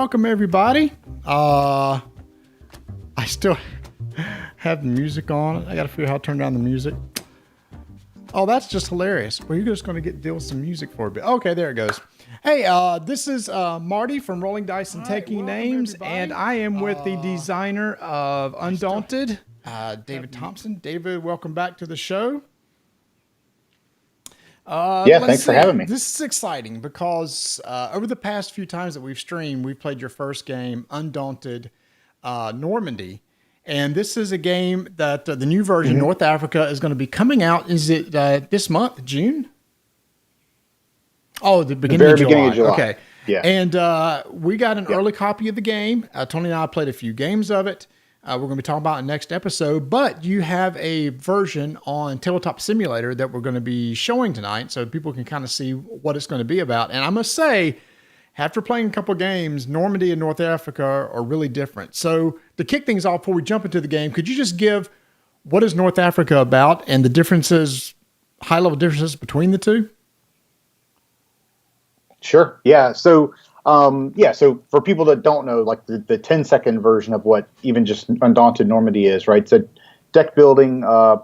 welcome everybody. I still have the music on. I got to figure out how to turn down the music. Oh, that's just hilarious. Well, you're just going to deal with some music for a bit. Okay, there it goes. Hey, this is Marty from Rolling Dice and Taking Names, and I am with the designer of Undaunted, David Thompson. David, welcome back to the show. Thanks for having me. This is exciting because over the past few times that we've streamed, we've played your first game, Undaunted Normandy. And this is a game that the new version, North Africa, is going to be coming out. Is it this month, June? Oh, the beginning of July. Okay. Yeah. And we got an early copy of the game. Tony and I played a few games of it. We're going to be talking about in the next episode. But you have a version on Tabletop Simulator that we're going to be showing tonight so people can kind of see what it's going to be about. And I must say, after playing a couple of games, Normandy and North Africa are really different. So to kick things off before we jump into the game, could you just give what is North Africa about and the differences, high-level differences between the two? Sure. Yeah. So for people that don't know, like the 10-second version of what even just Undaunted Normandy is, right? It's a deck building, a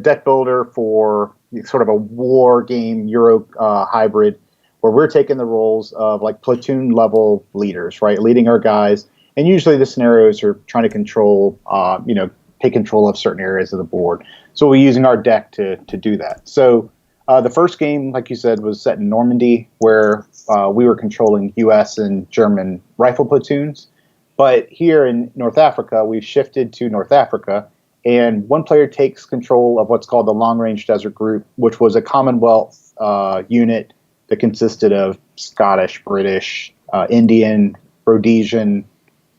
deck builder for sort of a war game Euro hybrid, where we're taking the roles of like platoon level leaders, right? Leading our guys. And usually the scenarios are trying to control, take control of certain areas of the board. So we're using our deck to do that. So the first game, like you said, was set in Normandy, where we were controlling U.S. and German rifle platoons. But here in North Africa, we've shifted to North Africa, and one player takes control of what's called the Long Range Desert Group, which was a Commonwealth unit that consisted of Scottish, British, Indian, Rhodesian,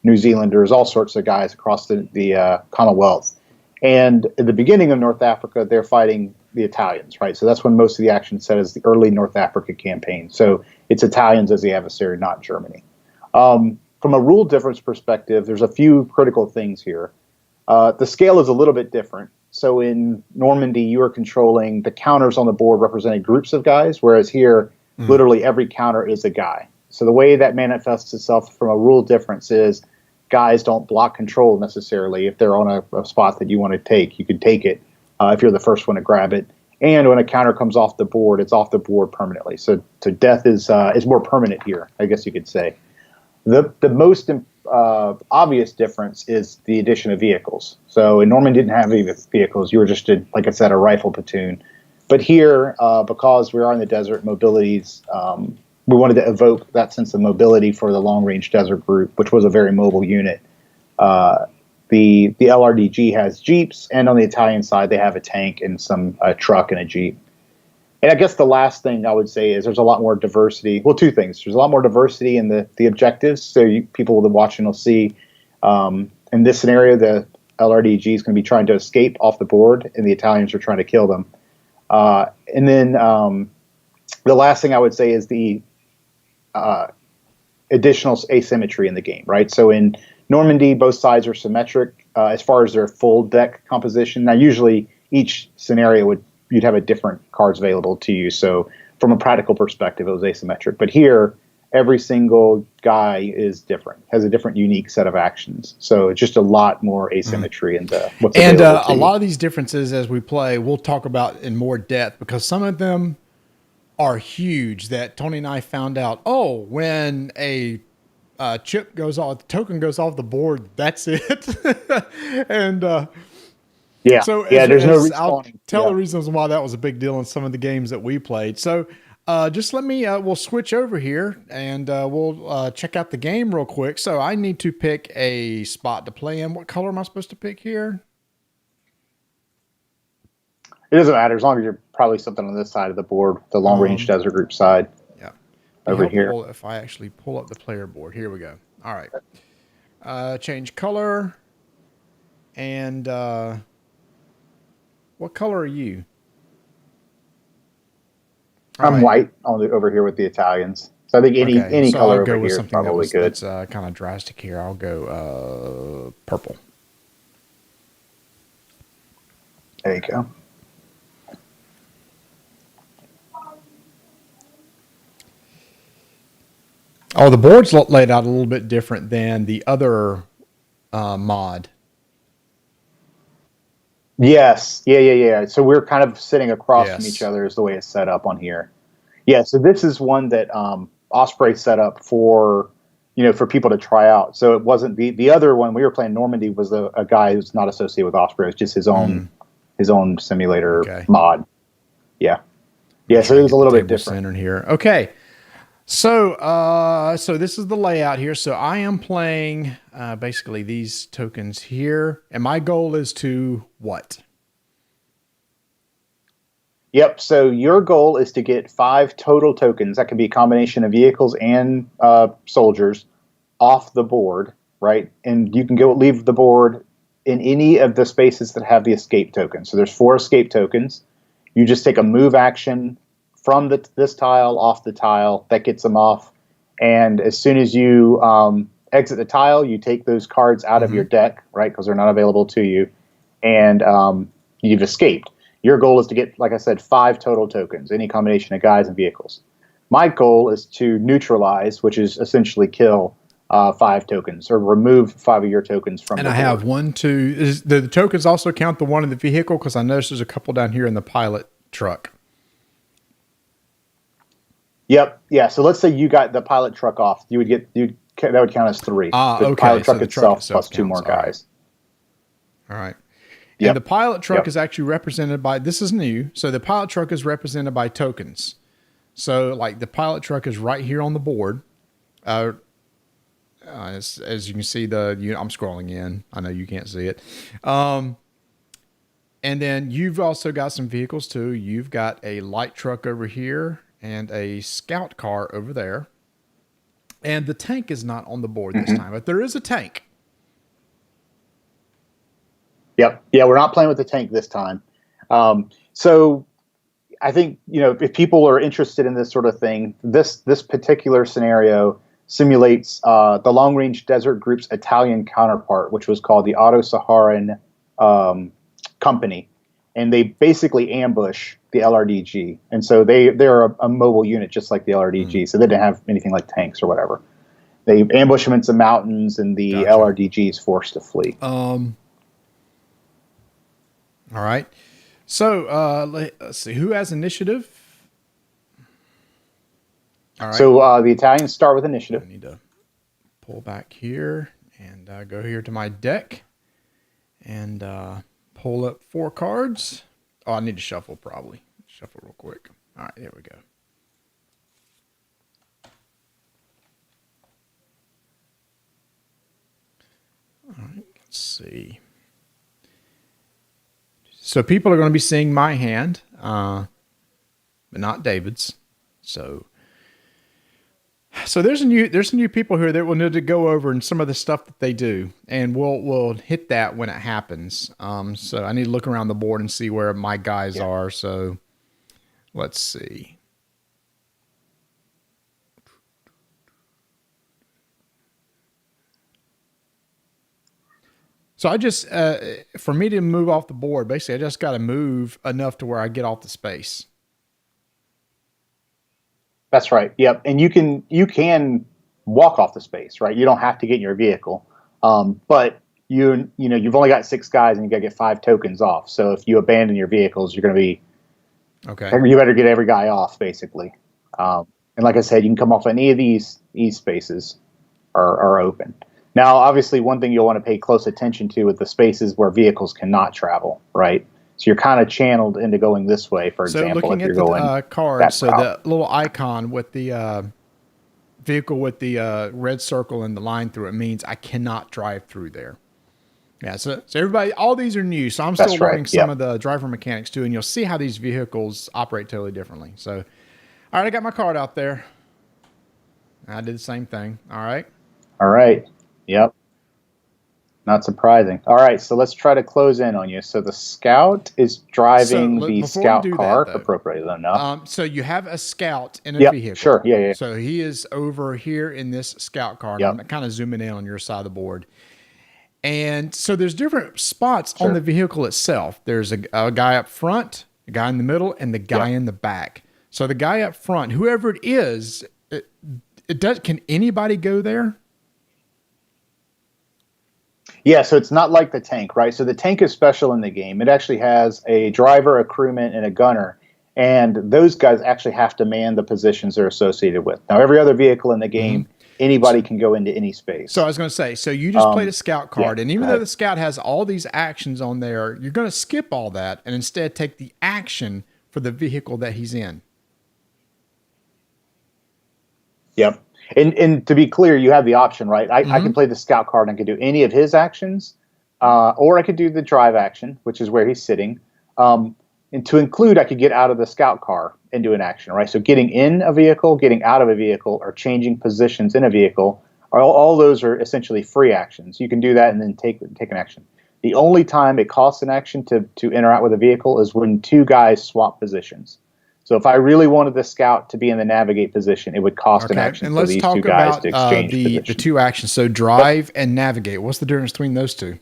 New Zealanders, all sorts of guys across the Commonwealth. And at the beginning of North Africa, they're fighting the Italians, right? So that's when most of the action set is the early North Africa campaign. So it's Italians as the adversary, not Germany. From a rule difference perspective, there's a few critical things here. The scale is a little bit different. So in Normandy, you are controlling the counters on the board representing groups of guys, whereas here, literally every counter is a guy. So the way that manifests itself from a rule difference is guys don't block control necessarily. If they're on a spot that you want to take, you can take it if you're the first one to grab it. And when a counter comes off the board, it's off the board permanently. So death is more permanent here, I guess you could say. The most obvious difference is the addition of vehicles. So in Normandy didn't have any vehicles. You were just, like I said, a rifle platoon. But here, because we are in the desert, mobilities, we wanted to evoke that sense of mobility for the Long Range Desert Group, which was a very mobile unit. The LRDG has jeeps, and on the Italian side, they have a tank and a truck and a jeep. And I guess the last thing I would say is there's a lot more diversity. Well, two things. There's a lot more diversity in the objectives, so people watching will see. In this scenario, the LRDG is going to be trying to escape off the board, and the Italians are trying to kill them. And then the last thing I would say is the additional asymmetry in the game, right? So in Normandy, both sides are symmetric as far as their full deck composition. Now, usually each scenario you'd have a different cards available to you. So from a practical perspective, it was asymmetric. But here, every single guy is different, has a different unique set of actions. So it's just a lot more asymmetry in what's available to you. A lot of these differences as we play, we'll talk about in more depth because some of them are huge that Tony and I found out, when a chip goes off, the token goes off the board, that's it. And there's no respawning. I'll tell the reasons why that was a big deal in some of the games that we played. So just let me, we'll switch over here and we'll check out the game real quick. So I need to pick a spot to play in. What color am I supposed to pick here? It doesn't matter as long as you're probably something on this side of the board, the Long Range Desert Group side. Yeah. Over here. If I actually pull up the player board, here we go. All right. Change color. And what color are you? I'm white over here with the Italians. So I think any color over here is probably good. That's kind of drastic here. I'll go purple. There you go. Oh, the board's laid out a little bit different than the other mod. Yes. Yeah. So we're kind of sitting across from each Yes. other is the way it's set up on here. Yeah. So this is one that Osprey set up for, for people to try out. So it wasn't the other one we were playing. Normandy was a guy who's not associated with Osprey. It's just his own simulator Okay. mod. Yeah. Make Yeah. sure So I it was get a the little bit table different. centered here. Okay. So this is the layout here. So I am playing basically these tokens here, and my goal is to what? Yep. So your goal is to get 5 total tokens. That can be a combination of vehicles and soldiers off the board, right? And you can go leave the board in any of the spaces that have the escape token. So there's 4 escape tokens. You just take a move action from this tile off the tile that gets them off. And as soon as you exit the tile, you take those cards out of your deck, right? Because they're not available to you, and you've escaped. Your goal is to get, like I said, 5 total tokens, any combination of guys and vehicles. My goal is to neutralize, which is essentially kill 5 tokens or remove 5 of your tokens from And the I board. have 1, 2. The tokens also count the one in the vehicle? Because I noticed there's a couple down here in the pilot truck. Yep. Yeah. So let's say you got the pilot truck off. That would count as 3. The pilot truck So the itself truck plus 2 counts. more guys. All right. Yep. And the pilot truck Yep. is actually represented by, this is new. So the pilot truck is represented by tokens. So like the pilot truck is right here on the board. As you can see, I'm scrolling in. I know you can't see it. And then you've also got some vehicles too. You've got a light truck over here and a scout car over there. And the tank is not on the board this time, but there is a tank. Yep. Yeah, we're not playing with the tank this time. So I think, if people are interested in this sort of thing, this particular scenario simulates the Long Range Desert Group's Italian counterpart, which was called the Auto-Saharan Company. And they basically ambush the LRDG. And so they're a mobile unit just like the LRDG. So they didn't have anything like tanks or whatever. They ambush them in some mountains, and the Gotcha. LRDG is forced to flee. All right. So let's see. Who has initiative? All right. So the Italians start with initiative. I need to pull back here and go here to my deck and pull up 4 cards. Oh, I need to shuffle probably. Shuffle real quick. All right, there we go. All right, let's see. So people are going to be seeing my hand, but not David's. So there's some new people here that we'll need to go over and some of the stuff that they do, and we'll hit that when it happens. So I need to look around the board and see where my guys are. So let's see. So I just, for me to move off the board, basically I just got to move enough to where I get off the space. That's right. Yep. And you can walk off the space, right? You don't have to get in your vehicle. But you've only got 6 guys and you got to get 5 tokens off. So if you abandon your vehicles, you're going to be, okay. You better get every guy off basically. And like I said, you can come off any of these spaces are open. Now, obviously, one thing you'll want to pay close attention to with the spaces where vehicles cannot travel, right? So you're kind of channeled into going this way, for example. So looking if at you're the going card, so route. the little icon with the vehicle with the red circle and the line through it means I cannot drive through there. Yeah, so everybody, all these are new, so I'm still learning some of the driver mechanics too, and you'll see how these vehicles operate totally differently. So, all right, I got my card out there. I did the same thing. All right. All right. Yep. Not surprising. All right, so let's try to close in on you. So the scout is driving the scout car, appropriately enough. So you have a scout in a vehicle. Sure. Yeah. So he is over here in this scout car. Yep. I'm kind of zooming in on your side of the board. And so there's different spots on the vehicle itself. There's a guy up front, a guy in the middle, and the guy in the back. So the guy up front, whoever it is, it does. Can anybody go there? Yeah, so it's not like the tank, right? So the tank is special in the game. It actually has a driver, a crewman, and a gunner. And those guys actually have to man the positions they're associated with. Now, every other vehicle in the game, anybody can go into any So I space. was going to say, so you just played a scout Yeah, card, and go even though ahead. the scout has all these actions on there, you're going to skip all that and instead take the action for the vehicle that he's in. Yep. And to be clear, you have the option, right? I can play the scout card and I can do any of his actions, or I could do the drive action, which is where he's sitting. And to include, I could get out of the scout car and do an action, right? So getting in a vehicle, getting out of a vehicle, or changing positions in a vehicle, all those are essentially free actions. You can do that and then take an action. The only time it costs an action to interact with a vehicle is when two guys swap positions. So if I really wanted the scout to be in the navigate position, it would cost an Okay, action and for let's these two talk guys to about exchange the positions. two actions. So drive and navigate. What's the difference between those two?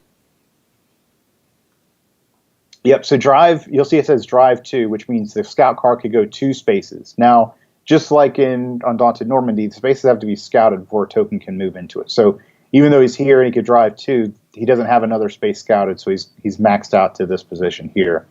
Yep. So drive, you'll see it says drive two, which means the scout car could go 2 spaces. Now, just like in Undaunted Normandy, the spaces have to be scouted before a token can move into it. So even though he's here and he could drive 2, he doesn't have another space scouted, so he's maxed out to this position here.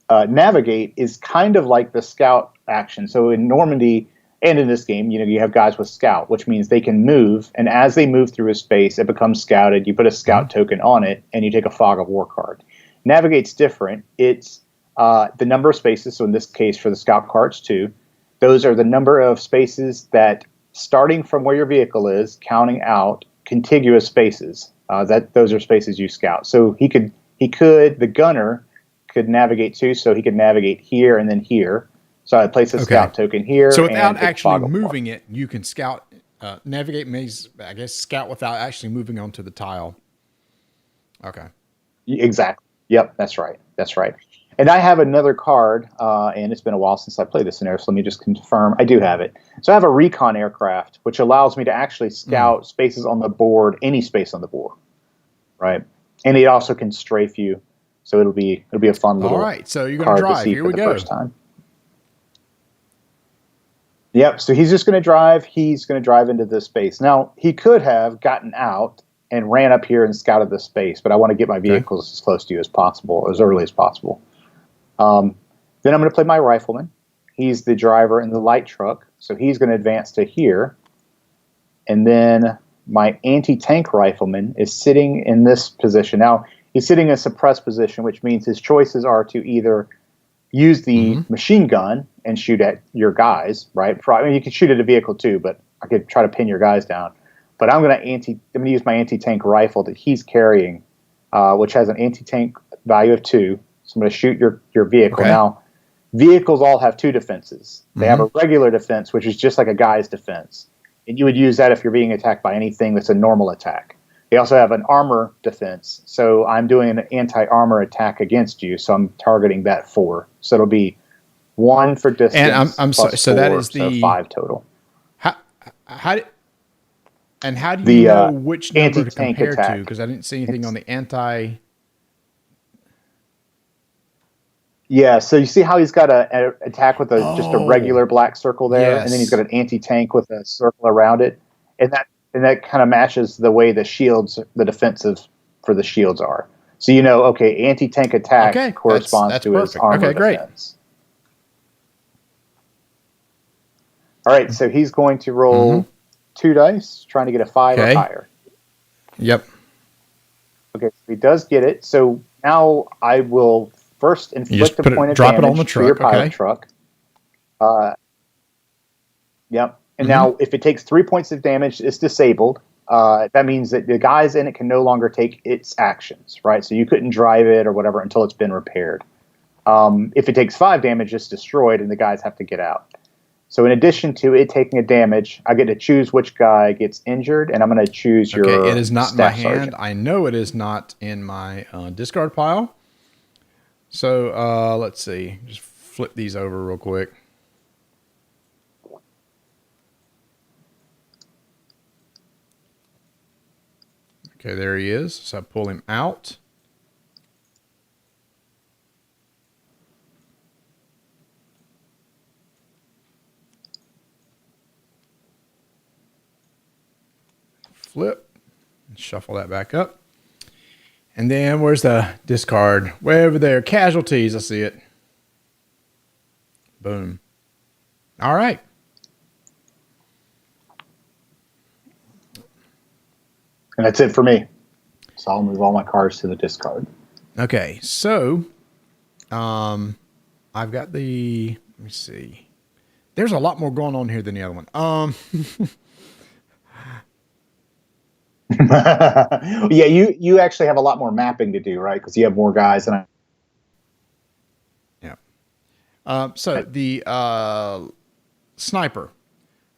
Navigate is kind of like the scout action. So in Normandy and in this game, you have guys with scout, which means they can move, and as they move through a space, it becomes scouted. You put a scout token on it, and you take a Fog of War card. Navigate's different. It's the number of spaces. So in this case, for the scout cards, 2. Those are the number of spaces that, starting from where your vehicle is, counting out contiguous spaces. Those are spaces you scout. So the gunner could navigate 2, so he could navigate here and then here. So I'd place a scout token here. So and without take a actually Fog of War. moving it, you can scout, navigate means, I guess, scout without actually moving onto the tile. Okay. Exactly. Yep, that's right. That's right. And I have another card, and it's been a while since I played this scenario, so let me just confirm. I do have it. So I have a recon aircraft, which allows me to actually scout spaces on the board, any space on the board, right? And it also can strafe you, so it'll be a fun little All right. So you're going to card to drive. see Here for we the go. first time. Yep. So he's just going to drive. He's going to drive into this space. Now, he could have gotten out and ran up here and scouted the space, but I want to get my vehicles as close to you as possible, as early as possible. Then I'm going to play my rifleman. He's the driver in the light truck, so he's going to advance to here. And then my anti-tank rifleman is sitting in this position. Now, he's sitting in a suppressed position, which means his choices are to either use the machine gun and shoot at your guys, right? I mean, you could shoot at a vehicle too, but I could try to pin your guys down. But I'm going to use my anti-tank rifle that he's carrying, which has an anti-tank value of 2. So I'm going to shoot your vehicle. Okay. Now, vehicles all have 2 defenses. They have a regular defense, which is just like a guy's defense. And you would use that if you're being attacked by anything that's a normal attack. They also have an armor defense. So I'm doing an anti-armor attack against you. So I'm targeting that 4. So it'll be 1 for distance. And I'm sorry. So that is so the 5 total. How do you know which number to anti-tank compare attack. to? Because I didn't see anything on the anti. Yeah, so you see how he's got an attack with just a regular black circle there, and then he's got an anti-tank with a circle around it, and that kind of matches the way the defensive for the shields are. So anti-tank attack corresponds that's to his perfect. armor Great. defense. All right, so he's going to roll 2 dice, trying to get a 5 or higher. Yep. Okay, so he does get it. So now I will first inflict a point of damage to your pilot truck. Yep. And now if it takes 3 points of damage, it's disabled. That means that the guys in it can no longer take its actions, right? So you couldn't drive it or whatever until it's been repaired. If it takes 5 damage, it's destroyed and the guys have to get out. So in addition to it taking a damage, I get to choose which guy gets injured, and I'm going to choose your Okay, it is not in my hand. sergeant. I know it is not in my discard pile. So let's see. Just flip these over real quick. Okay, there he is. So I pull him out. flip. Shuffle that back up. And then where's the discard? Way over there. Casualties. I see it. Boom. All right. And that's it for me. So I'll move all my cards to the discard. Okay. So, I've got the, let me see. There's a lot more going on here than the other one. Yeah, you actually have a lot more mapping to do, right? Because you have more guys than I. Yeah. So the sniper,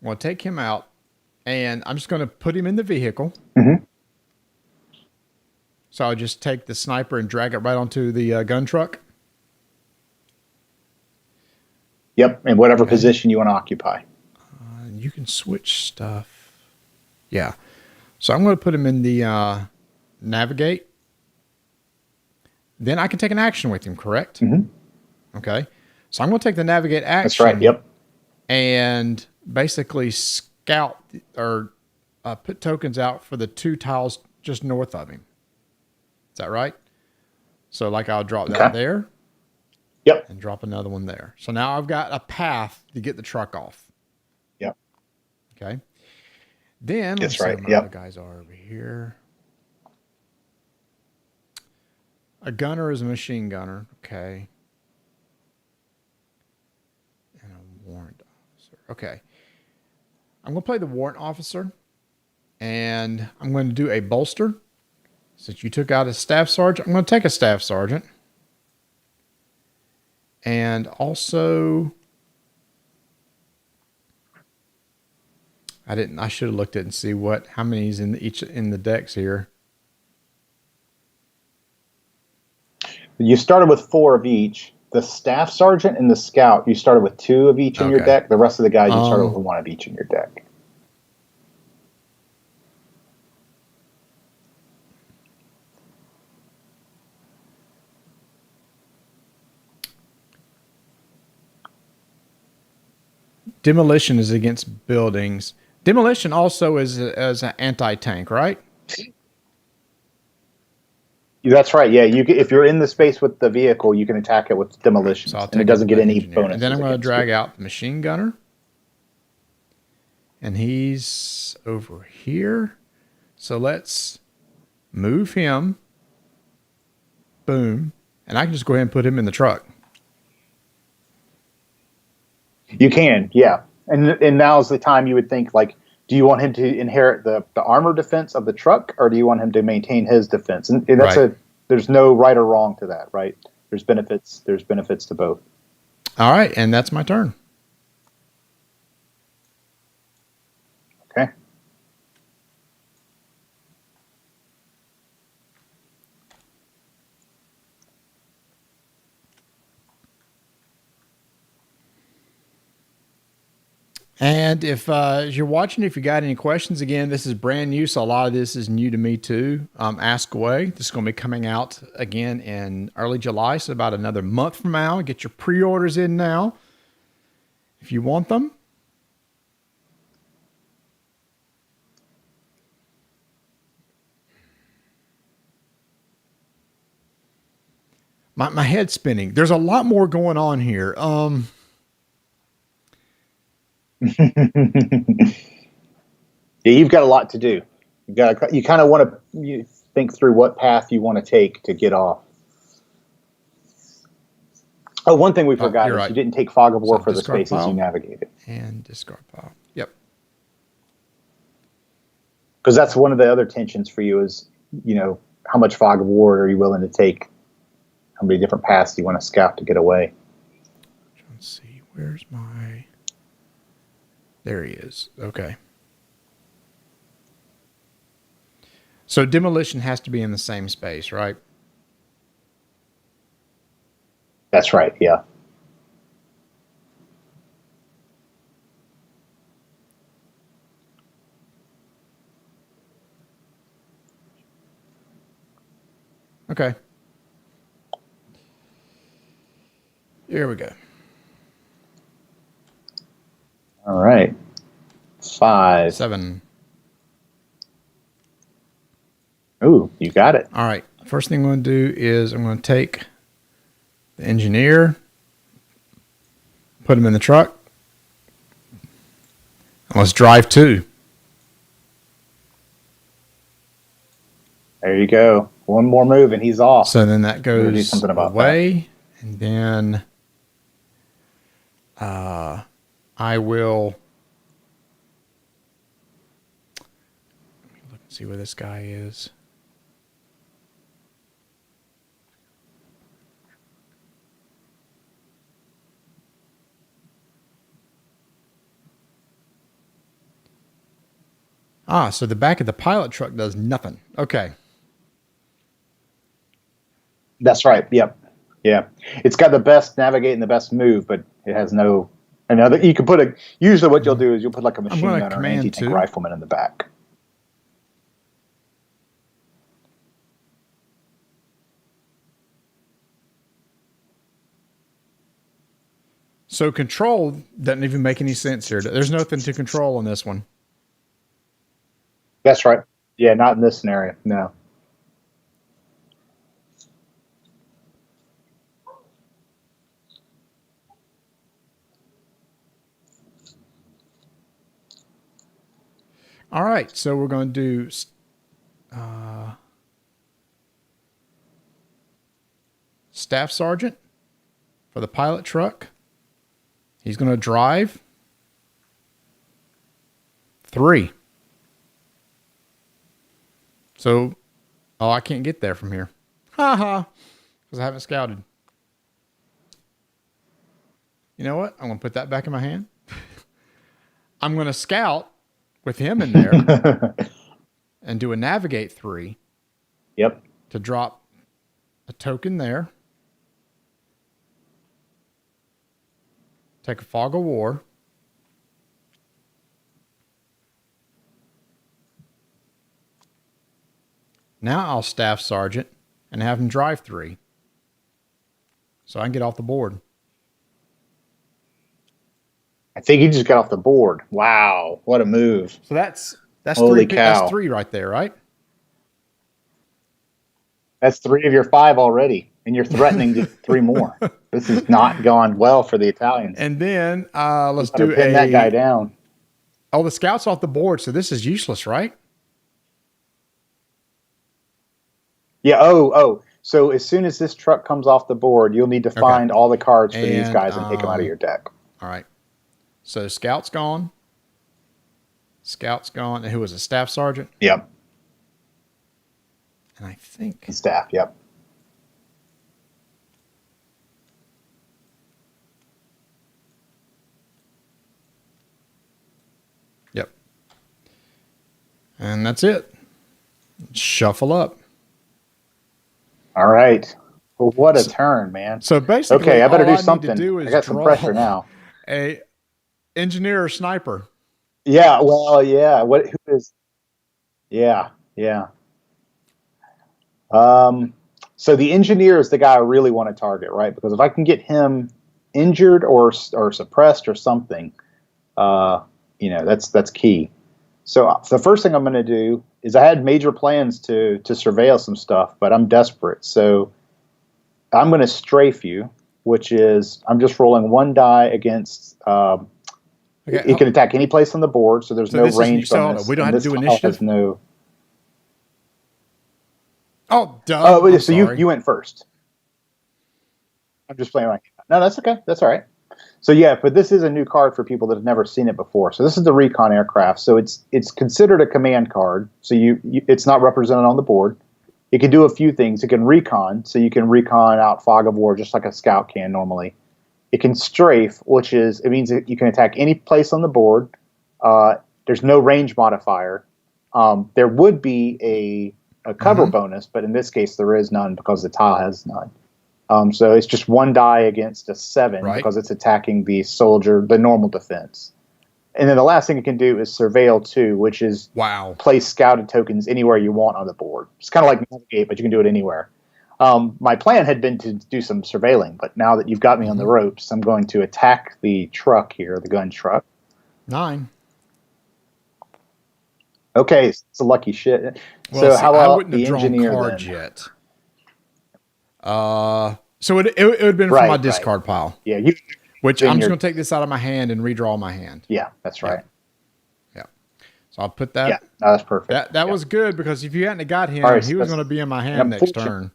I'm going to take him out, and I'm just going to put him in the vehicle. Mm-hmm. So I'll just take the sniper and drag it right onto the gun truck. Yep, in whatever position you want to occupy. You can switch stuff. Yeah. So I'm going to put him in the navigate. Then I can take an action with him, correct? Mm-hmm. Okay. So I'm going to take the navigate action. That's right, yep. And basically scout or put tokens out for the 2 tiles just north of him. Is that right? So like I'll drop that there. Yep. And drop another one there. So now I've got a path to get the truck off. Yep. Okay. Then let's That's right. see where my other guys are over here. A gunner is a machine gunner. Okay. And a warrant officer. Okay. I'm going to play the warrant officer. And I'm going to do a bolster. Since you took out a staff sergeant, I'm going to take a staff sergeant. And also, I should have looked at it and see how many is in the decks here. You started with 4 of each. The staff sergeant and the scout, you started with 2 of each in your deck. The rest of the guys, you started with 1 of each in your deck. Demolition is against buildings. Demolition also is as an anti-tank, right? That's right. Yeah, if you're in the space with the vehicle, you can attack it with demolition, So and it doesn't get any bonus. And then I'm going to drag out the machine gunner, and he's over here. So let's move him. Boom, and I can just go ahead and put him in the truck. You can, yeah. And now's the time you would think, like, do you want him to inherit the armor defense of the truck, or do you want him to maintain his defense? And that's there's no right or wrong to that, right? There's benefits to both. All right, and that's my turn. Okay. And if as you're watching, if you got any questions, again, this is brand new, so a lot of this is new to me too. Ask away. This is going to be coming out again in early July, so about another month from now. Get your pre-orders in now if you want them. My head's spinning. There's a lot more going on here. Yeah, you've got a lot to do. You kind of want to think through what path you want to take to get off. Oh, one thing we forgot is you didn't take Fog of War for the spaces you navigated. And discard pile. Yep. Because that's one of the other tensions for you is, how much Fog of War are you willing to take? How many different paths do you want to scout to get away? Let's see. Where's my... There he is. Okay. So demolition has to be in the same space, right? That's right, yeah. Okay. Here we go. All right. 5. 7. Ooh, you got it. All right. First thing I'm going to do is I'm going to take the engineer, put him in the truck. Let's drive 2. There you go. One more move and he's off. So then that We'll do goes something about away. And then I will look and see where this guy is. So the back of the pilot truck does nothing. Okay. That's right. Yep. Yeah. It's got the best navigate and the best move, but it has no. Another. You can put a. Usually, what you'll do is you'll put like a machine gun or an anti-tank rifleman in the back. So control doesn't even make any sense here. There's nothing to control on this one. That's right. Yeah, not in this scenario. No. All right, so we're going to do Staff Sergeant for the pilot truck. He's going to drive 3. So, I can't get there from here. Haha, because I haven't scouted. You know what? I'm going to put that back in my hand. I'm going to scout with him in there and do a navigate 3. Yep. To drop a token there. Take a fog of war. Now I'll staff sergeant and have him drive 3. So I can get off the board. I think he just got off the board. Wow, what a move! So that's Holy 3. cow. That's 3 right there, right? That's 3 of your 5 already, and you're threatening to 3 more. This has not gone well for the Italians. And then let's do pin that guy down. Oh, the scout's off the board, so this is useless, right? Yeah. Oh. So as soon as this truck comes off the board, you'll need to find all the cards for these guys and take them out of your deck. All right. So scout's gone. Scout's gone. And who was a staff sergeant? Yep. And I think staff. Yep. Yep. And that's it. Shuffle up. All right. Well, what a turn, man. So basically, okay, I better do something. I got some pressure now. A engineer or sniper. Yeah. Well, yeah. Who is? Yeah. So the engineer is the guy I really want to target, right? Because if I can get him injured or suppressed or something, that's key. So the first thing I'm going to do is I had major plans to surveil some stuff, but I'm desperate. So I'm going to strafe you, which is I'm just rolling 1 die against. It can attack any place on the board, so there's no range bonus. We don't have to do initiative. No. Oh, duh. Oh, so you went first. I'm just playing around. No, that's okay. That's all right. So yeah, but this is a new card for people that have never seen it before. So this is the recon aircraft. So it's considered a command card. So it's not represented on the board. It can do a few things. It can recon, so you can recon out fog of war just like a scout can normally. It can strafe, which is it means that you can attack any place on the board. There's no range modifier. There would be a cover bonus, but in this case there is none because the tile has none. So it's just 1 die against a 7 because it's attacking the soldier, the normal defense. And then the last thing it can do is surveil 2, which is place scouted tokens anywhere you want on the board. It's kind of like navigate, but you can do it anywhere. My plan had been to do some surveilling, but now that you've got me on the ropes, I'm going to attack the truck here, the gun truck. 9. Okay, it's a lucky shit. Well, So see, how I about wouldn't have the drawn engineer cards then? yet. So it would have been from my Right, right. discard pile, Yeah, you which then I'm just you're going to take this out of my hand and redraw my hand. yeah, that's Yeah. right. Yeah. So I'll put Yeah, that. no, that's perfect. That Yeah. was good because if you hadn't have got All him, right, he was going to be in my and hand next unfortunately, turn.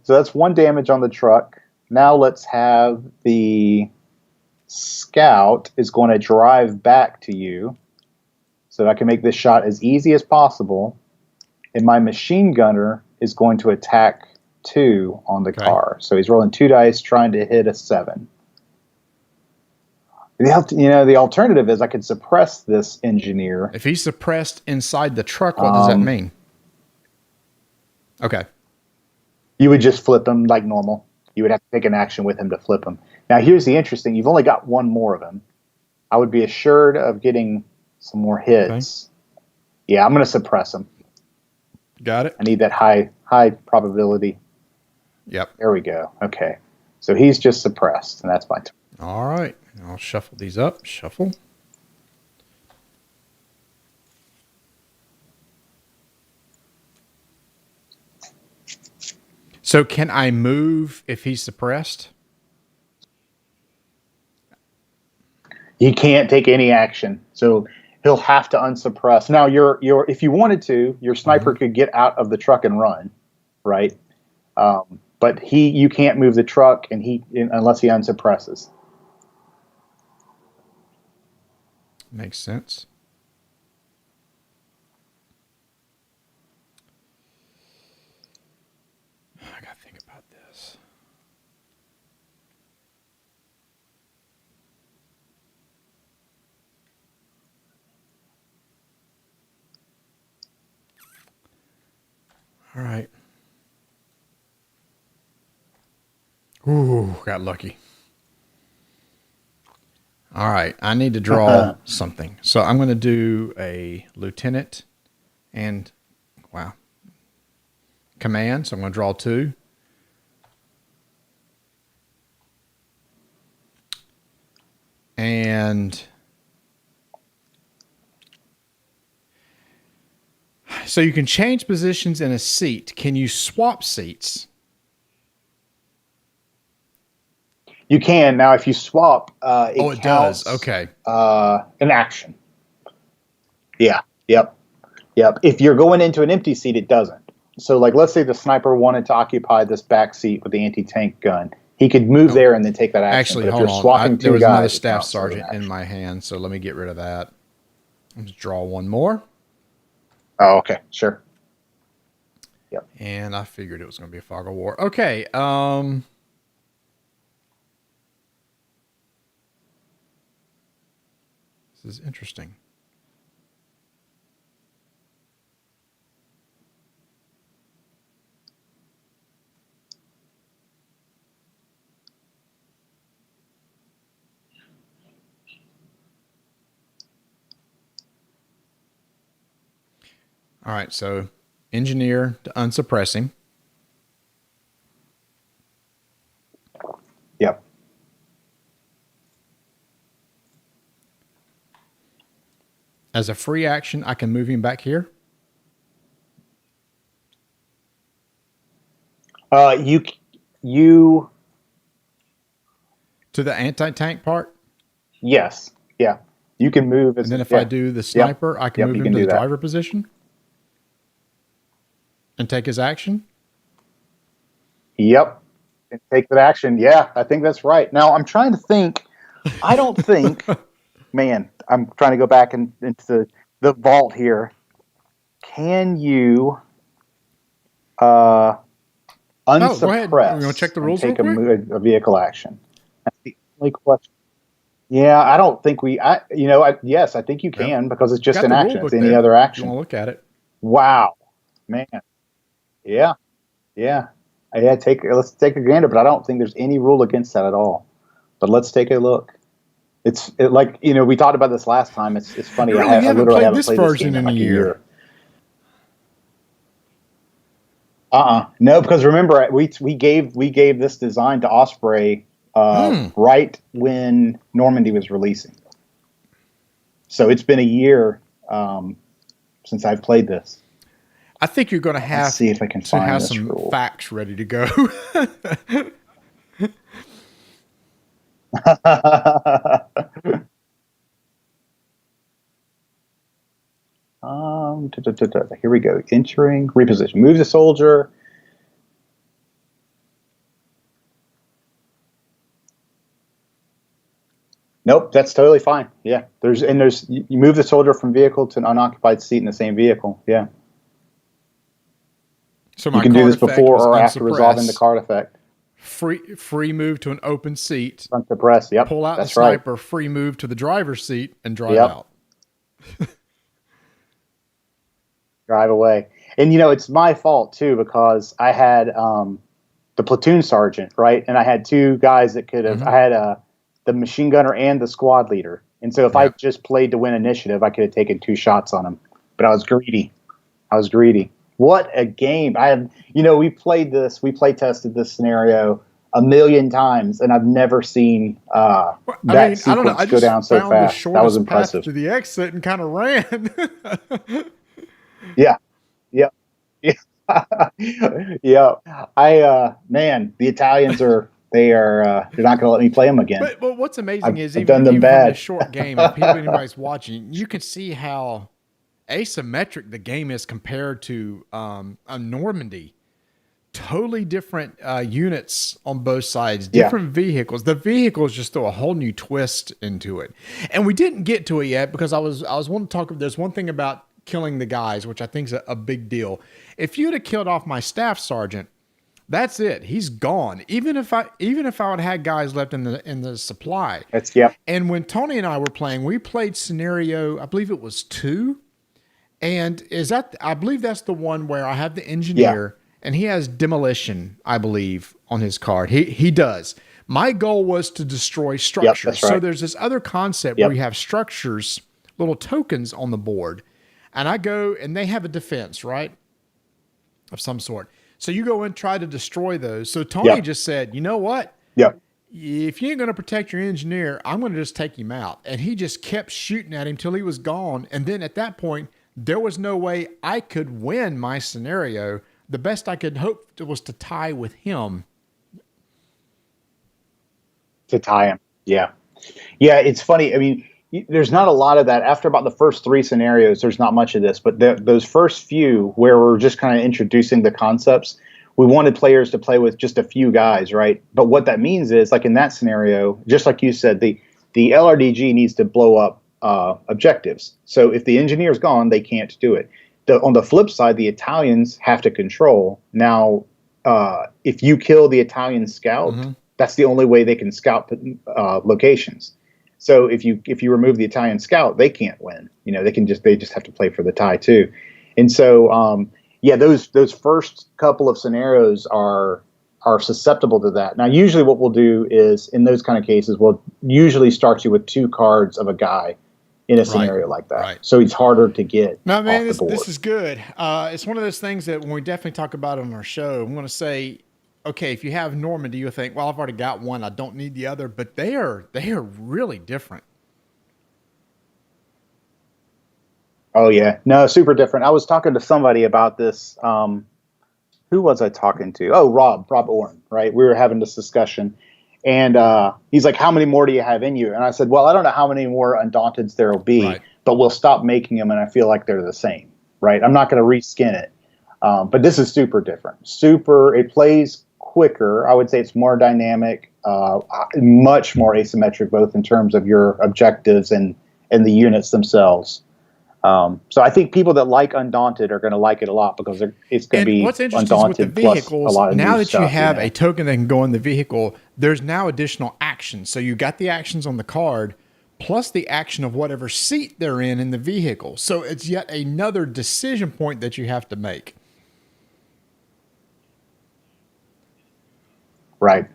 so that's one damage on the truck. Now let's have the scout is going to drive back to you so that I can make this shot as easy as possible. And my machine gunner is going to attack 2 on the Okay. car. So he's rolling 2 dice trying to hit a 7. The alternative is I could suppress this engineer. If he's suppressed inside the truck, what does that mean? Okay. You would just flip him like normal. You would have to take an action with him to flip him. Now, here's the interesting. You've only got one more of him. I would be assured of getting some more hits. Okay. Yeah, I'm going to suppress him. Got it. I need that high probability. Yep. There we go. Okay. So he's just suppressed, and that's my turn. All right. I'll shuffle these up. Shuffle. So can I move if he's suppressed? He can't take any action. So he'll have to unsuppress. Now, if you wanted to, your sniper could get out of the truck and run, right? But you can't move the truck, unless he unsuppresses. Makes sense. I gotta think about this. All right. Ooh, got lucky. All right, I need to draw something. So I'm going to do a lieutenant and, wow, command. So I'm going to draw 2. And so you can change positions in a seat. Can you swap seats? You can. Now, if you swap, it counts, does. Okay. An action. Yeah. Yep. If you're going into an empty seat, it doesn't. So, like, let's say the sniper wanted to occupy this back seat with the anti-tank gun. He could move there and then take that action. Actually, but hold if you're on. swapping There was guys, another staff sergeant in my hand, so let me get rid of that. Let's draw one more. Oh, okay. Sure. Yep. And I figured it was going to be a fog of war. Okay. This is interesting. All right, so engineer to unsuppressing. Yep. As a free action, I can move him back here. You to the anti-tank part. Yes. Yeah. You can move. And then if I do the sniper, I can move him to the driver position and take his action. Yep. And take that action. Yeah, I think that's right. Now I'm trying to think. I don't think, man, I'm trying to go back into the vault here. Can you unsuppress? Go ahead. We're going to check the rules. Take a vehicle action. That's the only question. Yeah, I don't think yes, I think you can because it's just an action. It's any other action. You want to look at it? Wow, man. Yeah. Let's take a gander, but I don't think there's any rule against that at all. But let's take a look. We talked about this last time. It's funny. Really, I literally haven't played this version in a year. No, because remember we gave this design to Osprey right when Normandy was releasing. So it's been a year since I've played this. I think you're going to have see if I can find have this some rule. facts ready to go. Here we go. Entering, reposition. Move the soldier. Nope, that's totally fine. Yeah, you move the soldier from vehicle to an unoccupied seat in the same vehicle. Yeah. So you can do this before or after resolving the card effect. Free move to an open seat. Front to press. Yep. Pull out that's the sniper. Right. Free move to the driver's seat and drive out. Drive away. And it's my fault too, because I had the platoon sergeant, right? And I had two guys that could have. I had the machine gunner and the squad leader. And so if I just played to win initiative, I could have taken 2 shots on him. But I was greedy. What a game. We play tested this scenario a million times, and I've never seen that sequence go down so fast. That was impressive. To the exit and kind of ran. Yeah. Man, the Italians they're not going to let me play them again. But what's amazing is even from this short game, if anybody's watching, you can see how asymmetric the game is compared to a Normandy. Totally different units on both sides, different vehicles. The vehicles just throw a whole new twist into it. And we didn't get to it yet because I was wanting to talk. There's one thing about killing the guys, which I think is a big deal. If you'd have killed off my staff sergeant, that's it. He's gone. Even if I would have had guys left in the supply. And when Tony and I were playing, we played scenario, I believe it was 2. And I believe that's the one where I have the engineer and he has demolition, I believe, on his card. He does. My goal was to destroy structures. That's right. So there's this other concept where you have structures, little tokens on the board. And I go and they have a defense, right? Of some sort. So you go and try to destroy those. So Tony just said, you know what? If you ain't going to protect your engineer, I'm going to just take him out. And he just kept shooting at him till he was gone. And then at that point, there was no way I could win my scenario. The best I could hope was to tie with him. To tie him. Yeah. Yeah, it's funny. I mean, there's not a lot of that. After about the first 3 scenarios, there's not much of this. But those first few where we're just kind of introducing the concepts, we wanted players to play with just a few guys, right? But what that means is, like in that scenario, just like you said, the LRDG needs to blow up objectives. So if the engineer's gone, they can't do it. On the flip side, the Italians have to control. Now, if you kill the Italian scout, that's the only way they can scout locations. So if you remove the Italian scout, they can't win. They just have to play for the tie too. And so those first couple of scenarios are susceptible to that. Now, usually what we'll do is in those kind of cases, we'll usually start you with 2 cards of a guy in a scenario like that. Right. So it's harder to get off the board. This is good. It's one of those things that when we definitely talk about it on our show, I'm going to say, okay, if you have Normandy, you'll think, well, I've already got one. I don't need the other. But they are really different. Oh, yeah. No, super different. I was talking to somebody about this. Who was I talking to? Oh, Rob Orton, right? We were having this discussion. And he's like, how many more do you have in you? And I said, well, I don't know how many more Undaunteds there will be, but we'll stop making them, and I feel like they're the same, right? I'm not going to reskin it. But this is super different. It plays quicker. I would say it's more dynamic, much more asymmetric, both in terms of your objectives and the units themselves. So I think people that like Undaunted are going to like it a lot because it's going to be what's interesting Undaunted with the vehicles, plus a lot of now new that stuff, you have a token that can go in the vehicle, there's now additional actions. So you got the actions on the card plus the action of whatever seat they're in the vehicle. So it's yet another decision point that you have to make. Right.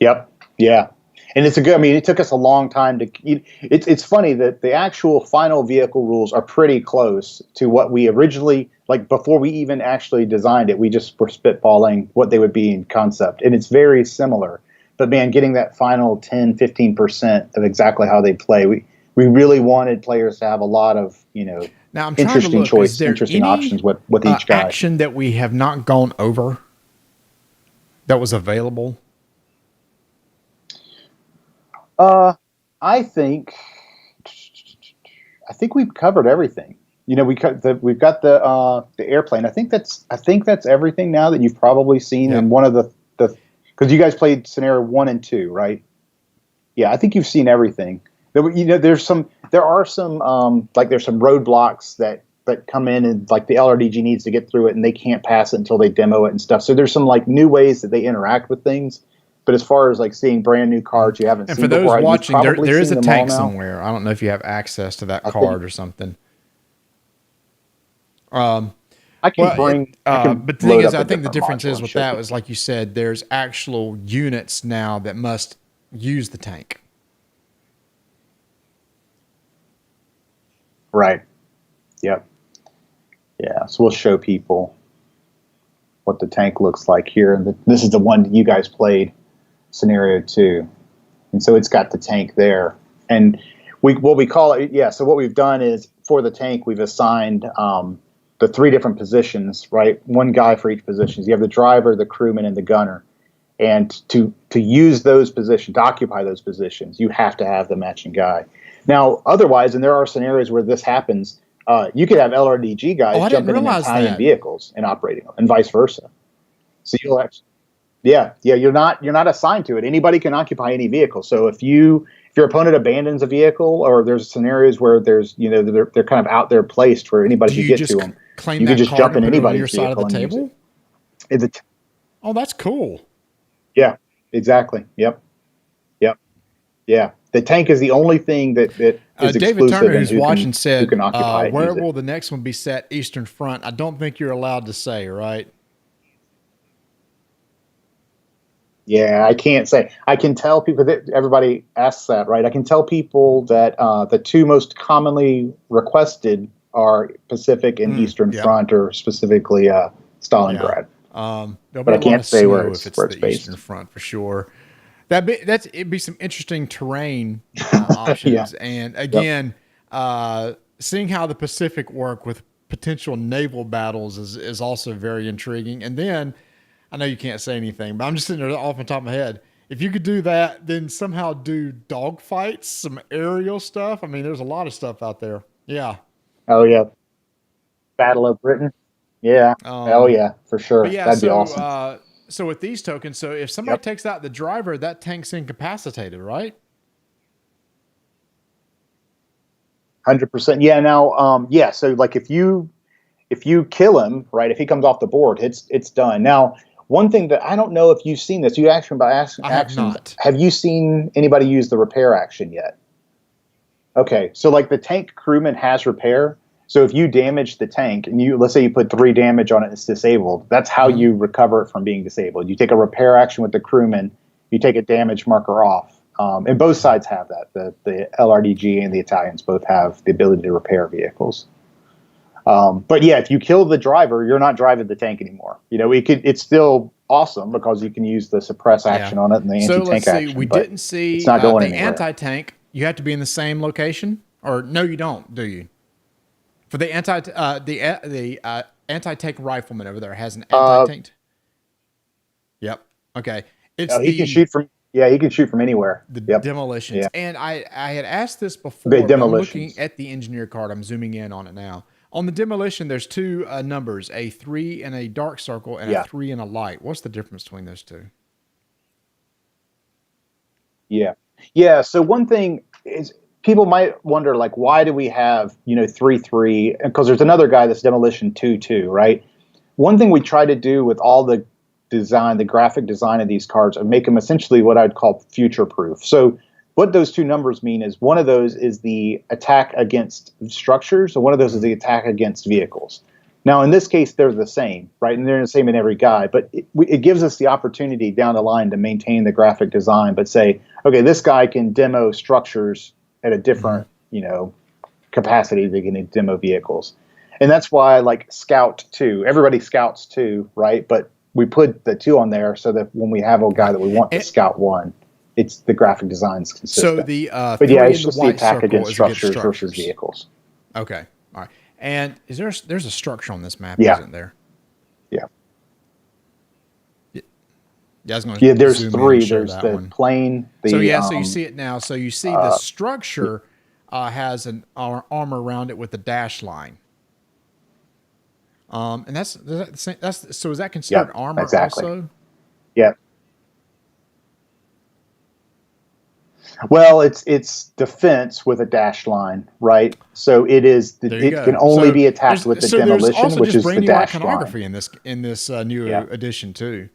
Yep. Yeah. And it took us a long time it's funny that the actual final vehicle rules are pretty close to what we originally, like before we even actually designed it, we just were spitballing what they would be in concept. And it's very similar, but man, getting that final 10, 15% of exactly how they play, we really wanted players to have a lot of, Now I'm trying to interesting look. Is choice, there interesting any options with each guy. action that we have not gone over that was available? I think we've covered everything. We've got the airplane. I think that's everything now that you've probably seen in one of the because you guys played scenario 1 and 2, right? Yeah, I think you've seen everything. There's some roadblocks that come in, and like the LRDG needs to get through it and they can't pass it until they demo it and stuff. So there's some like new ways that they interact with things. But as far as like seeing brand new cards you haven't seen before, and for those watching, there is a tank now. somewhere. I don't know if you have access to that card or something. I can bring. But the thing is, I think the difference is with that is, like you said, there's actual units now that must use the tank. Right. Yep. Yeah. So we'll show people what the tank looks like here, and this is the one that you guys played, scenario 2, and so it's got the tank there, and what we call it. Yeah. So what we've done is for the tank, we've assigned the 3 different positions, right? One guy for each position. You have the driver, the crewman, and the gunner. And to use those positions, to occupy those positions, you have to have the matching guy. Now, otherwise, and there are scenarios where this happens, you could have LRDG guys jumping in Italian vehicles and operating them, and vice versa. So you'll actually, you're not assigned to it. Anybody can occupy any vehicle. So if your opponent abandons a vehicle, or there's scenarios where there's they're kind of out there placed where anybody can get to them, you can just jump in anybody's vehicle on your side of the table. Oh, that's cool. Yeah, exactly. Yep. Yeah. The tank is the only thing that is David Turner, who's watching, said, where will the next one be set? Eastern Front. I don't think you're allowed to say, right? Yeah, I can't say. I can tell people that everybody asks that, right? I can tell people that the 2 most commonly requested are Pacific and Eastern Front, or specifically Stalingrad. But I can't say where it's based. Eastern Front for sure. It'd be some interesting terrain options. And again, seeing how the Pacific work with potential naval battles is also very intriguing. And then, I know you can't say anything, but I'm just sitting there off the top of my head. If you could do that, then somehow do dogfights, some aerial stuff. I mean, there's a lot of stuff out there. Yeah. Oh yeah. Battle of Britain. Yeah. For sure. That'd be awesome. So with these tokens, so if somebody takes out the driver, that tank's incapacitated, right? 100%. Yeah. Now, so like if you kill him, right, if he comes off the board, it's done. Now, one thing that I don't know if you've seen this, you asked me about actions. I have not. Have you seen anybody use the repair action yet? Okay. So like the tank crewman has repair. So if you damage the tank and let's say you put 3 damage on it, it's disabled. That's how you recover it from being disabled. You take a repair action with the crewman, you take a damage marker off. And both sides have that. The LRDG and the Italians both have the ability to repair vehicles. But yeah, if you kill the driver, you're not driving the tank anymore. It's still awesome because you can use the suppress action on it and the anti-tank action. We didn't see it's not going the anywhere. Anti-tank. You have to be in the same location, or no, you don't, do you? For the anti-tank rifleman over there has an anti-tank. Yep. Okay. He can shoot from. Yeah, he can shoot from anywhere. The demolitions. Yeah. And I had asked this before. The demolitions. I'm looking at the engineer card. I'm zooming in on it now. On the demolition, there's 2 numbers: a 3 in a dark circle and a 3 in a light. What's the difference between those 2? Yeah. So one thing is, people might wonder, like, why do we have 3/3? Because there's another guy that's demolition 2/2, right? One thing we try to do with all the design, the graphic design of these cards, and make them essentially what I'd call future proof. So what those 2 numbers mean is one of those is the attack against structures, and one of those is the attack against vehicles. Now, in this case, they're the same, right? And they're the same in every guy, but it gives us the opportunity down the line to maintain the graphic design, but say, okay, this guy can demo structures at a different, capacity they can demo vehicles. And that's why, like, Scout 2, everybody scouts 2, right? But we put the 2 on there so that when we have a guy that we want to scout 1, it's the graphic design's consistent. So the but 3 yeah, in it's the just the white attack circle against is against structures versus structures. vehicles. Okay, all right. And there's a structure on this map, Yeah. isn't there? Yeah. Yeah, I was going Yeah, to there's zoom in 3. and show There's that the one. plane. So you see it now. So you see the structure has an armor around it with a dash line. And that's so is that considered armor exactly. also? Yeah. Well, it's defense with a dash line, right? So it can only be attacked with the demolition, which is the dash line. Iconography in this new edition too.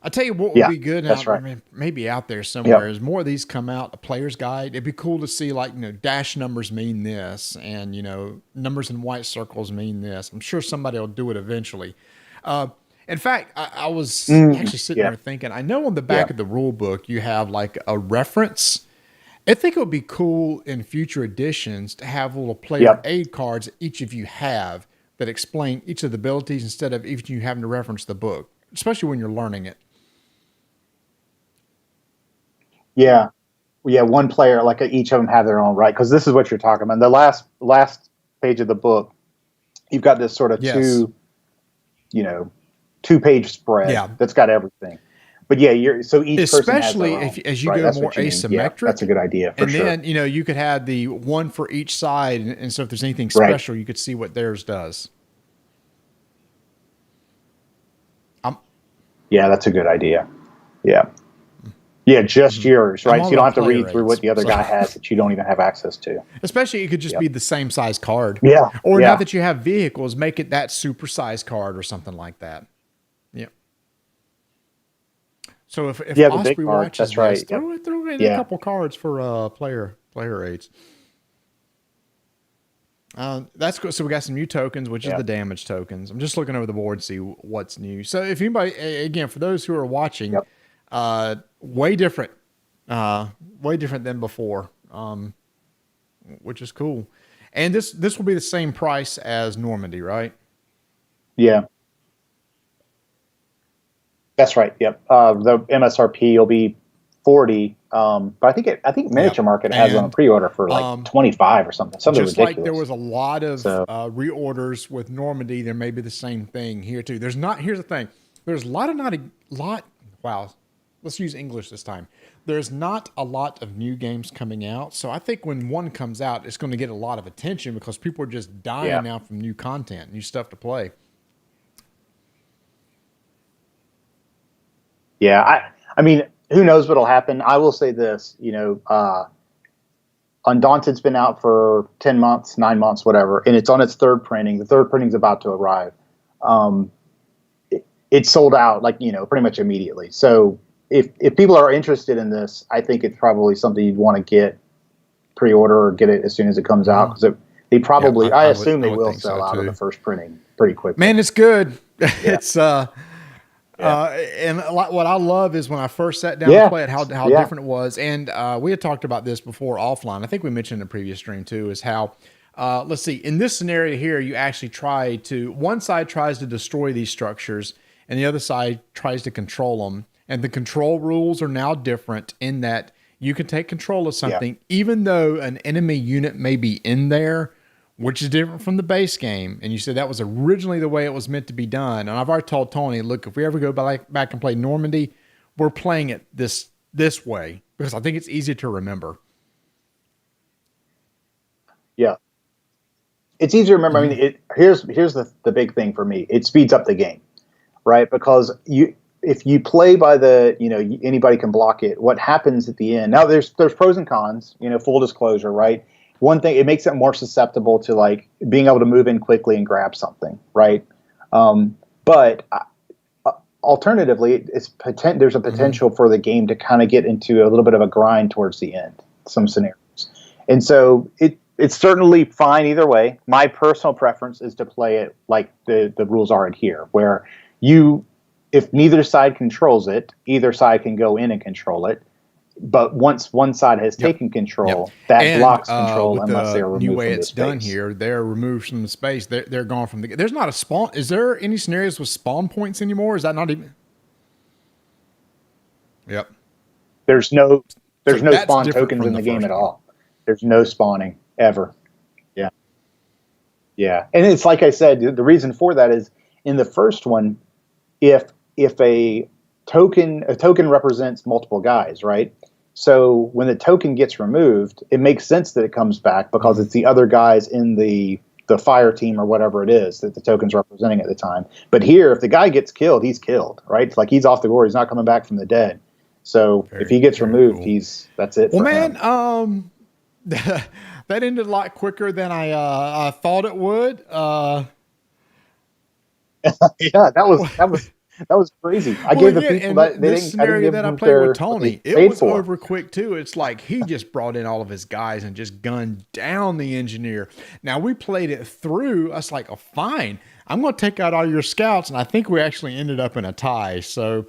I'll tell you what would be good. That's right. I mean, maybe out there somewhere Yep. as more of these come out, a player's guide. It'd be cool to see dash numbers mean this, and numbers in white circles mean this. I'm sure somebody will do it eventually. In fact, I was actually sitting there thinking, I know on the back of the rule book you have like a reference. I think it would be cool in future editions to have little player aid cards that each of you have that explain each of the abilities instead of each of you having to reference the book, especially when you're learning it. Yeah. One player, like each of them have their own, right? Because this is what you're talking about. The last page of the book, you've got this sort of 2-page spread that's got everything. But so each especially person has their own, as you go more asymmetric. Yeah, that's a good idea for sure. And then you could have the one for each side, and so if there's anything special, you could see what theirs does. Yeah, that's a good idea. Yeah. Yeah, just yours, right? So you don't have to read through what the other guy has that you don't even have access to. Especially it could just be the same size card. Yeah. Or now that you have vehicles, make it that super size card or something like that. Yeah. So if Osprey watches this, throw in a couple cards for player aids. That's good. So we got some new tokens, which is the damage tokens. I'm just looking over the board to see what's new. So if anybody, again, for those who are watching, way different than before, which is cool. And this will be the same price as Normandy, right? Yeah. That's right. Yep. The MSRP will be 40. But I think Miniature Market has on pre-order for like 25 or something. Something just ridiculous. Like there was a lot of reorders with Normandy, there may be the same thing here too. Here's the thing. There's wow. Let's use English this time. There's not a lot of new games coming out. So I think when one comes out, it's going to get a lot of attention because people are just dying now from new content, new stuff to play. Yeah. I mean, who knows what'll happen? I will say this, Undaunted's been out for 10 months, 9 months, whatever, and it's on its 3rd printing. The 3rd printing's about to arrive. It's sold out pretty much immediately. So if people are interested in this, I think it's probably something you'd want to get pre-order or get it as soon as it comes out, because they probably, I assume they will sell out of the first printing pretty quickly. Man, it's good. It's and what I love is when I first sat down to play it, how different it was. And we had talked about this before offline. I think we mentioned in a previous stream too, is how, let's see, in this scenario here, you actually one side tries to destroy these structures and the other side tries to control them. And the control rules are now different in that you can take control of something, even though an enemy unit may be in there, which is different from the base game. And you said that was originally the way it was meant to be done. And I've already told Tony, look, if we ever go back and play Normandy, we're playing it this way because I think it's easy to remember. Yeah. It's easy to remember. I mean, here's the big thing for me. It speeds up the game, right? Because if you play by anybody can block it, what happens at the end? Now there's pros and cons, full disclosure, right? One thing, it makes it more susceptible to like being able to move in quickly and grab something, right? But alternatively, there's a potential for the game to kind of get into a little bit of a grind towards the end, some scenarios. And so it's certainly fine either way. My personal preference is to play it like the rules are in here, where if neither side controls it, either side can go in and control it. but once one side has Yep. taken Yep. control, that And blocks control with unless they the are new removed way from the it's done space. here, they're removed from the space. They're gone from the. There's not a spawn. Is there any scenarios with spawn points anymore? Is that not even? Yep. There's no So there's no that's spawn different tokens from in the the game first at one. all. There's no spawning ever. Yeah. Yeah. And it's like I said, the reason for that is in the first one, if a token represents multiple guys, right? So when the token gets removed, it makes sense that it comes back because Mm-hmm. it's the other guys in the fire team or whatever it is that the token's representing at the time. But here, if the guy gets killed, he's killed, right? It's like he's off the board. He's not coming back from the dead. So if Very, he gets very removed, cool. that's it Well, for man, him. that ended a lot quicker than I thought it would. Yeah, that was crazy. I Well, gave the again, people and that they this didn't. I didn't scenario give that I them played with what they Tony, it paid was for. over quick too. It's like he just brought in all of his guys and just gunned down the engineer. Now we played it through. I was like, oh, fine. I'm going to take out all your scouts, and I think we actually ended up in a tie. So,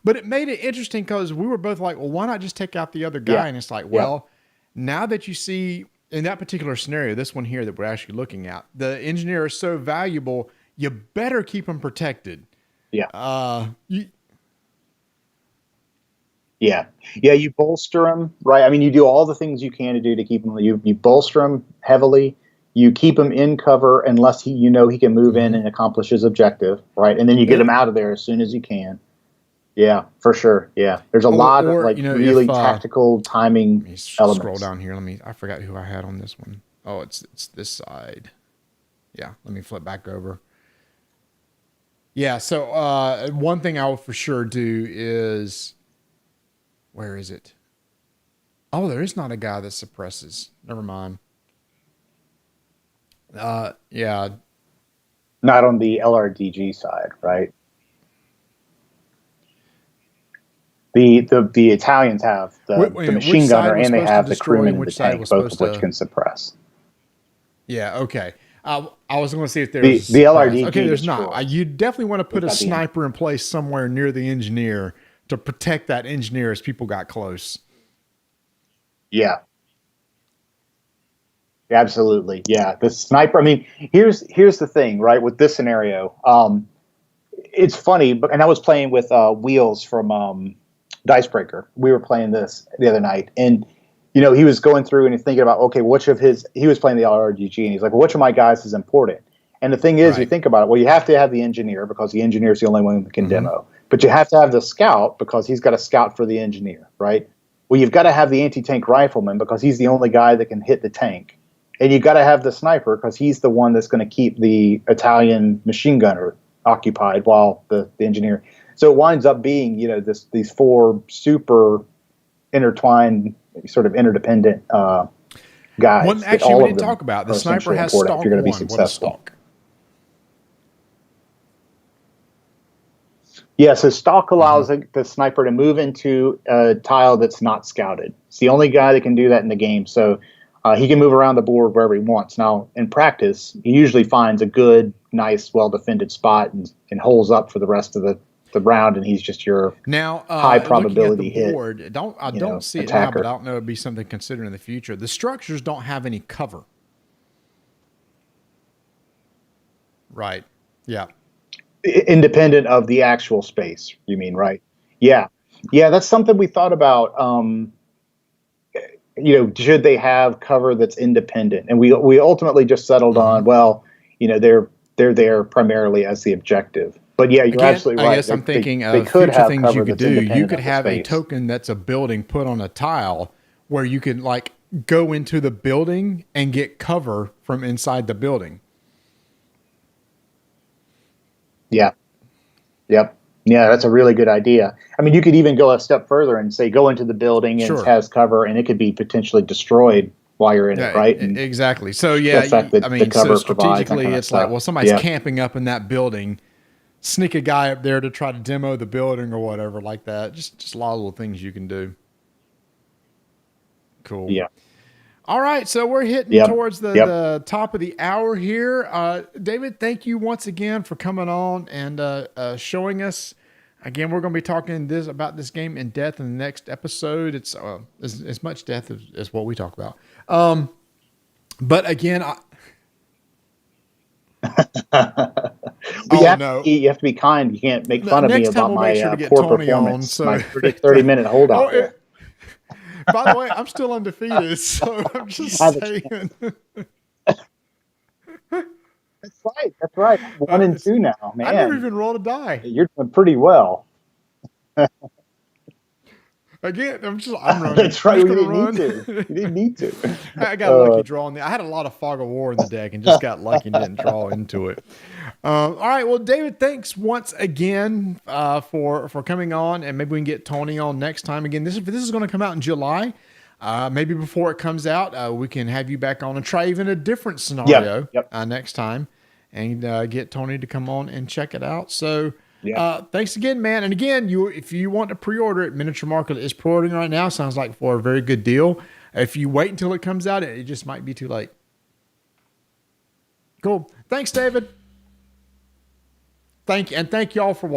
but it made it interesting because we were both like, well, why not just take out the other Yeah. guy? And it's like, Yep. well, now that you see in that particular scenario, this one here that we're actually looking at, the engineer is so valuable, you better keep him protected. Yeah. You, Yeah, yeah. You bolster him, right? I mean, you do all the things you can to do to keep him. You bolster him heavily. You keep him in cover unless he can move in mhm. and accomplish his objective, right? And then you get him out of there as soon as you can. Yeah, for sure. Yeah, there's a lot of Or like you know, if really tactical let timing me scroll elements. down here. I forgot who I had on this one. Oh, it's this side. Yeah, let me flip back over. Yeah, so one thing I will for sure do is where is it? Oh, there is not a guy that suppresses. Never mind. Yeah. Not on the LRDG side, right? The Italians have the Which machine side gunner was and they supposed to have the destroy crewman and in the which side tank, was both supposed of which to? can suppress. Yeah, okay. I was going to see if there was a The surprise. Okay, LRDG there's not. destroys. You definitely want to They've put a got the sniper in place somewhere near the engineer to protect that engineer as people got close. Yeah, absolutely. Yeah, the sniper. I mean, here's the thing, right? With this scenario, it's funny, but and I was playing with Wheels from Dicebreaker. We were playing this the other night, and he was going through and he's thinking about okay, which of his he was playing the RGG, and he's like, well, which of my guys is important? And the thing is, you Right. think about it. Well, you have to have the engineer because the engineer is the only one that can Mm-hmm. demo, but you have to have the scout because he's got to scout for the engineer, right? Well, you've got to have the anti-tank rifleman because he's the only guy that can hit the tank. And you've got to have the sniper because he's the one that's going to keep the Italian machine gunner occupied while the engineer. So it winds up being, these four super intertwined, sort of interdependent One guys that actually we all of didn't them talk about. The are sniper essentially has important if you're stalk going to be one. What is successful. stalk? Yeah, so stalk Mm-hmm. allows the sniper to move into a tile that's not scouted. It's the only guy that can do that in the game. So he can move around the board wherever he wants. Now, in practice, he usually finds a good, nice, well-defended spot and holes up for the rest of the round, and he's just your Now, high looking at the probability hit, board, I don't see it now, but attacker. I don't know. It'd be something to consider in the future. The structures don't have any cover. Right. Yeah. Independent of the actual space, you mean, right? Yeah. Yeah, that's something we thought about. Should they have cover that's independent? And we ultimately just settled Mm-hmm. on, well, they're there primarily as the objective. But yeah, you're Again, absolutely I right. guess I'm thinking They of could future have things you cover could that's do. You independent could of the have a space. token that's a building put on a tile where you can like go into the building and get cover from inside the building. Yeah. Yep. Yeah, that's a really good idea. I mean, you could even go a step further and say go into the building and it Sure. has cover and it could be potentially destroyed while you're in it, Yeah, right? And exactly. So the yeah, effect I that the mean, so cover provides, that strategically, kind of it's like, stuff. well, somebody's Yeah. camping up in that building, sneak a guy up there to try to demo the building or whatever like that. Just a lot of little things you can do. Cool. Yeah. All right, so we're hitting Yep. towards the, Yep. the top of the hour here. David, thank you once again for coming on and showing us Again, we're going to be talking about this game in depth in the next episode. It's as much death as what we talk about. But again, you have to be kind. You can't make fun of me about my poor performance. My 30-minute holdout. By the way, I'm still undefeated, so I'm just saying. That's right. That's right. 1-2 now, man. I never even rolled a die. You're doing pretty well. Again, I'm running. That's right. You didn't need to. I got a lucky draw on I had a lot of Fog of War in the deck and just got lucky and didn't draw into it. All right. Well, David, thanks once again for coming on, and maybe we can get Tony on next time. Again, this is going to come out in July. Maybe before it comes out, we can have you back on and try even a different scenario next time, and get Tony to come on and check it out. So. Yeah. Thanks again, man. And again, if you want to pre-order it, Miniature Market is pre-ordering right now. Sounds like for a very good deal. If you wait until it comes out, it just might be too late. Cool. Thanks, David. Thank y'all for watching.